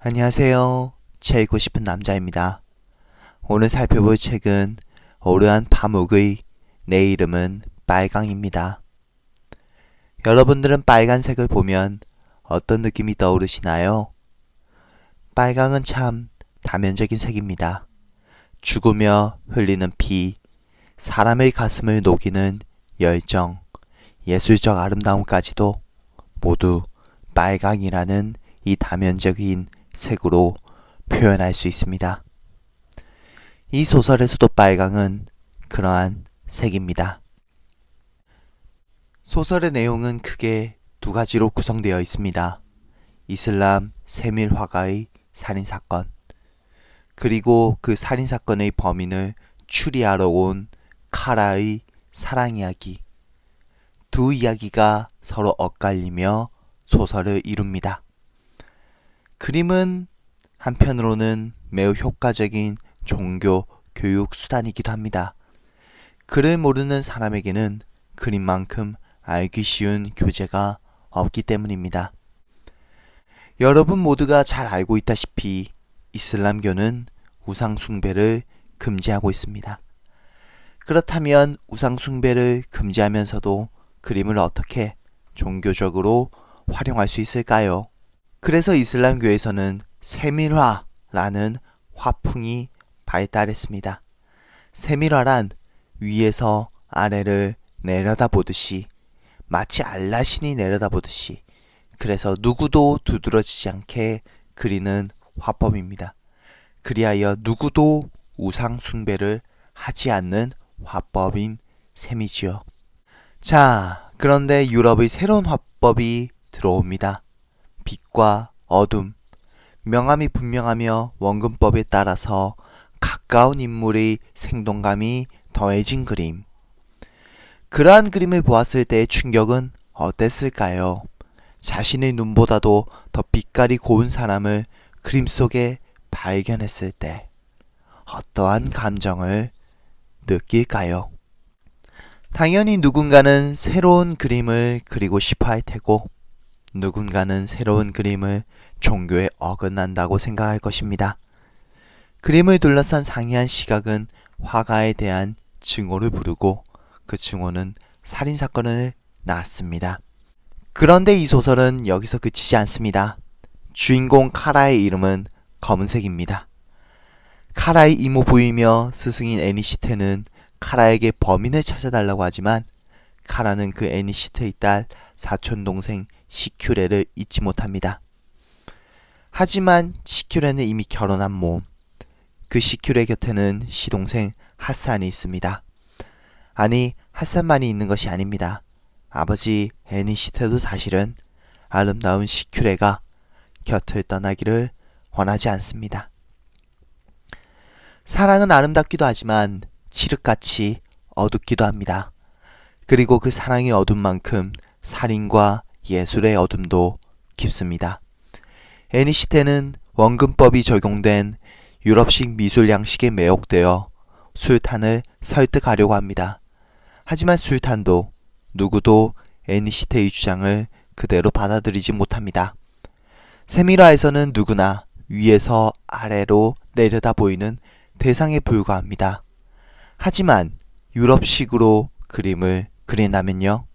안녕하세요. 책 읽고 싶은 남자입니다. 오늘 살펴볼 책은 오르안 파묵의 내 이름은 빨강입니다. 여러분들은 빨간색을 보면 어떤 느낌이 떠오르시나요? 빨강은 참 다면적인 색입니다. 죽으며 흘리는 피, 사람의 가슴을 녹이는 열정, 예술적 아름다움까지도 모두 빨강이라는 이 다면적인 색으로 표현할 수 있습니다. 이 소설에서도 빨강은 그러한 색입니다. 소설의 내용은 크게 두 가지로 구성되어 있습니다. 이슬람 세밀 화가의 살인사건, 그리고 그 살인사건의 범인을 추리하러 온 카라의 사랑 이야기. 두 이야기가 서로 엇갈리며 소설을 이룹니다. 그림은 한편으로는 매우 효과적인 종교 교육 수단이기도 합니다. 글을 모르는 사람에게는 그림만큼 알기 쉬운 교재가 없기 때문입니다. 여러분 모두가 잘 알고 있다시피 이슬람교는 우상 숭배를 금지하고 있습니다. 그렇다면 우상 숭배를 금지하면서도 그림을 어떻게 종교적으로 활용할 수 있을까요? 그래서 이슬람교에서는 세밀화라는 화풍이 발달했습니다. 세밀화란 위에서 아래를 내려다보듯이, 마치 알라신이 내려다보듯이, 그래서 누구도 두드러지지 않게 그리는 화법입니다. 그리하여 누구도 우상 숭배를 하지 않는 화법인 셈이지요. 자, 그런데 유럽의 새로운 화법이 들어옵니다. 빛과 어둠, 명암이 분명하며 원근법에 따라서 가까운 인물의 생동감이 더해진 그림. 그러한 그림을 보았을 때의 충격은 어땠을까요? 자신의 눈보다도 더 빛깔이 고운 사람을 그림 속에 발견했을 때 어떠한 감정을 느낄까요? 당연히 누군가는 새로운 그림을 그리고 싶어 할 테고, 누군가는 새로운 그림을 종교에 어긋난다고 생각할 것입니다. 그림을 둘러싼 상이한 시각은 화가에 대한 증오를 부르고, 그 증오는 살인사건을 낳았습니다. 그런데 이 소설은 여기서 그치지 않습니다. 주인공 카라의 이름은 검은색입니다. 카라의 이모 부이며 스승인 애니시테는 카라에게 범인을 찾아달라고 하지만, 카라는 그 애니시테의 딸 사촌동생 시큐레를 잊지 못합니다. 하지만 시큐레는 이미 결혼한 몸. 그 시큐레 곁에는 시동생 하산이 있습니다. 아니, 하산만이 있는 것이 아닙니다. 아버지 애니시테도 사실은 아름다운 시큐레가 곁을 떠나기를 원하지 않습니다. 사랑은 아름답기도 하지만 칠흑같이 어둡기도 합니다. 그리고 그 사랑의 어둠 만큼 살인과 예술의 어둠도 깊습니다. 애니시테는 원근법이 적용된 유럽식 미술 양식에 매혹되어 술탄을 설득하려고 합니다. 하지만 술탄도 누구도 애니시테의 주장을 그대로 받아들이지 못합니다. 세밀화에서는 누구나 위에서 아래로 내려다 보이는 대상에 불과합니다. 하지만 유럽식으로 그림을 그린다면요?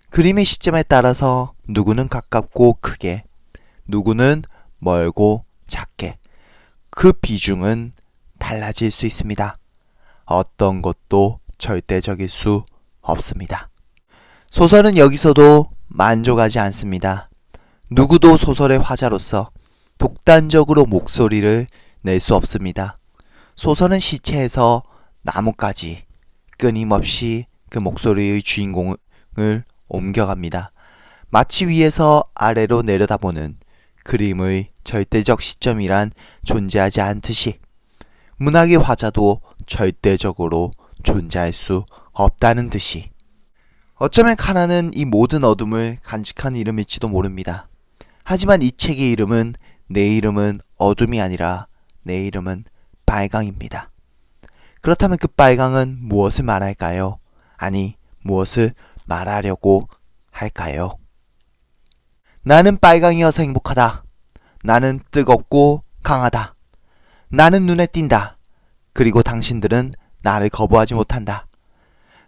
그림의 시점에 따라서 누구는 가깝고 크게, 누구는 멀고 작게, 그 비중은 달라질 수 있습니다. 어떤 것도 절대적일 수 없습니다. 소설은 여기서도 만족하지 않습니다. 누구도 소설의 화자로서 독단적으로 목소리를 낼 수 없습니다. 소설은 시체에서 나무까지 끊임없이 그 목소리의 주인공을 옮겨갑니다. 마치 위에서 아래로 내려다보는 그림의 절대적 시점이란 존재하지 않듯이 문학의 화자도 절대적으로 존재할 수 없다는 듯이, 어쩌면 카라는 이 모든 어둠을 간직한 이름일지도 모릅니다. 하지만 이 책의 이름은, 내 이름은 어둠이 아니라 내 이름은 빨강입니다. 그렇다면 그 빨강은 무엇을 말할까요? 아니, 무엇을 말하려고 할까요? 나는 빨강이어서 행복하다. 나는 뜨겁고 강하다. 나는 눈에 띈다. 그리고 당신들은 나를 거부하지 못한다.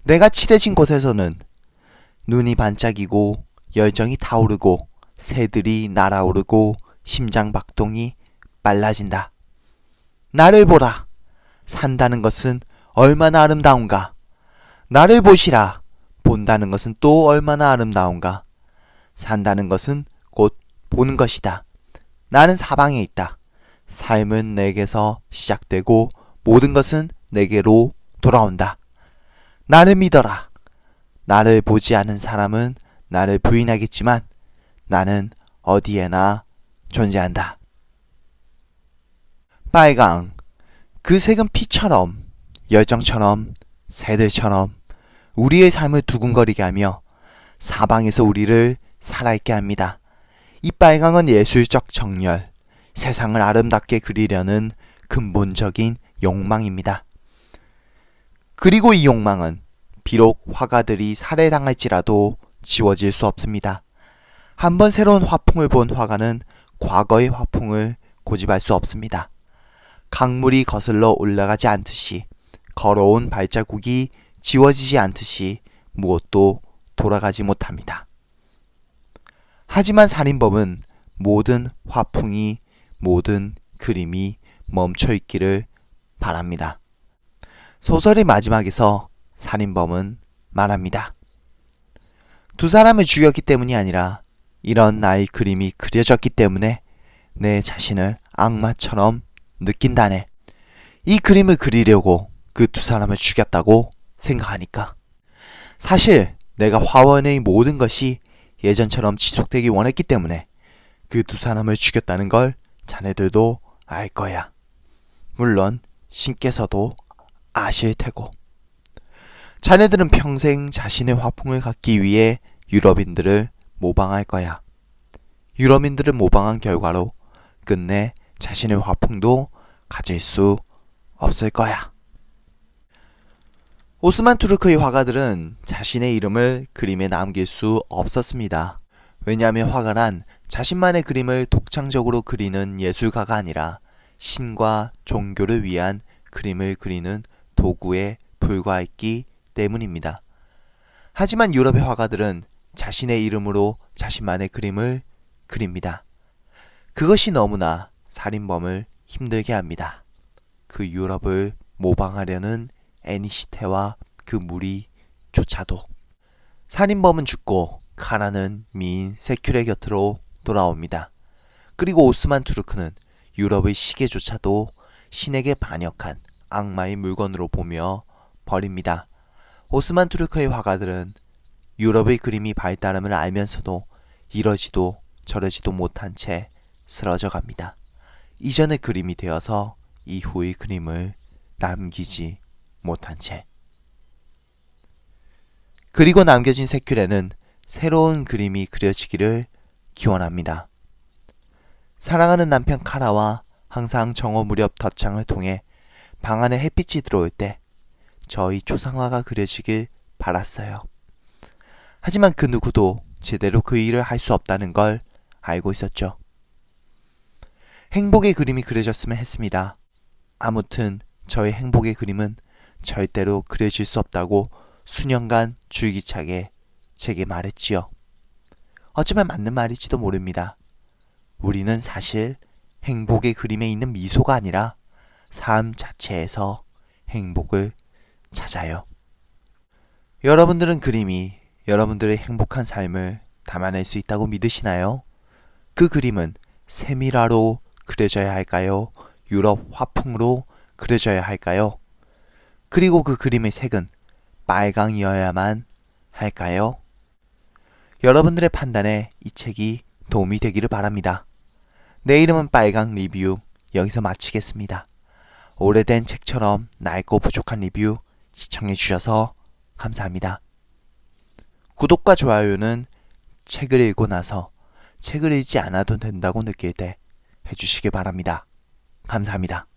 내가 칠해진 곳에서는 눈이 반짝이고 열정이 타오르고 새들이 날아오르고 심장박동이 빨라진다. 나를 보라. 산다는 것은 얼마나 아름다운가. 나를 보시라. 본다는 것은 또 얼마나 아름다운가. 산다는 것은 곧 보는 것이다. 나는 사방에 있다. 삶은 내게서 시작되고 모든 것은 내게로 돌아온다. 나를 믿어라. 나를 보지 않은 사람은 나를 부인하겠지만 나는 어디에나 존재한다. 빨강. 그 색은 피처럼, 열정처럼, 새들처럼 우리의 삶을 두근거리게 하며 사방에서 우리를 살아있게 합니다. 이 빨강은 예술적 정열, 세상을 아름답게 그리려는 근본적인 욕망입니다. 그리고 이 욕망은 비록 화가들이 살해당할지라도 지워질 수 없습니다. 한번 새로운 화풍을 본 화가는 과거의 화풍을 고집할 수 없습니다. 강물이 거슬러 올라가지 않듯이, 걸어온 발자국이 지워지지 않듯이 무엇도 돌아가지 못합니다. 하지만 살인범은 모든 화풍이, 모든 그림이 멈춰있기를 바랍니다. 소설의 마지막에서 살인범은 말합니다. 두 사람을 죽였기 때문이 아니라 이런 나의 그림이 그려졌기 때문에 내 자신을 악마처럼 느낀다네. 이 그림을 그리려고 그 두 사람을 죽였다고 생각하니까. 사실 내가 화원의 모든 것이 예전처럼 지속되기 원했기 때문에 그 두 사람을 죽였다는 걸 자네들도 알 거야. 물론 신께서도 아실 테고. 자네들은 평생 자신의 화풍을 갖기 위해 유럽인들을 모방할 거야. 유럽인들을 모방한 결과로 끝내 자신의 화풍도 가질 수 없을 거야. 오스만 투르크의 화가들은 자신의 이름을 그림에 남길 수 없었습니다. 왜냐하면 화가란 자신만의 그림을 독창적으로 그리는 예술가가 아니라 신과 종교를 위한 그림을 그리는 도구에 불과했기 때문입니다. 하지만 유럽의 화가들은 자신의 이름으로 자신만의 그림을 그립니다. 그것이 너무나 살인범을 힘들게 합니다. 그 유럽을 모방하려는 애니시테와 그 무리조차도. 살인범은 죽고 카라는 미인 세큐레 곁으로 돌아옵니다. 그리고 오스만 투르크는 유럽의 시계조차도 신에게 반역한 악마의 물건으로 보며 버립니다. 오스만 투르크의 화가들은 유럽의 그림이 발달함을 알면서도 이러지도 저러지도 못한 채 쓰러져 갑니다. 이전의 그림이 되어서 이후의 그림을 남기지 못한 채. 그리고 남겨진 세큐레는 새로운 그림이 그려지기를 기원합니다. 사랑하는 남편 카라와 항상 정오 무렵 덧창을 통해 방 안에 햇빛이 들어올 때 저희 초상화가 그려지길 바랐어요. 하지만 그 누구도 제대로 그 일을 할 수 없다는 걸 알고 있었죠. 행복의 그림이 그려졌으면 했습니다. 아무튼 저의 행복의 그림은 절대로 그려질 수 없다고 수년간 줄기차게 제게 말했지요. 어쩌면 맞는 말일지도 모릅니다. 우리는 사실 행복의 그림에 있는 미소가 아니라 삶 자체에서 행복을 찾아요. 여러분들은 그림이 여러분들의 행복한 삶을 담아낼 수 있다고 믿으시나요? 그 그림은 세밀화로 그려져야 할까요? 유럽 화풍으로 그려져야 할까요? 그리고 그 그림의 색은 빨강이어야만 할까요? 여러분들의 판단에 이 책이 도움이 되기를 바랍니다. 내 이름은 빨강 리뷰 여기서 마치겠습니다. 오래된 책처럼 낡고 부족한 리뷰 시청해주셔서 감사합니다. 구독과 좋아요는 책을 읽고 나서 책을 읽지 않아도 된다고 느낄 때 해주시기 바랍니다. 감사합니다.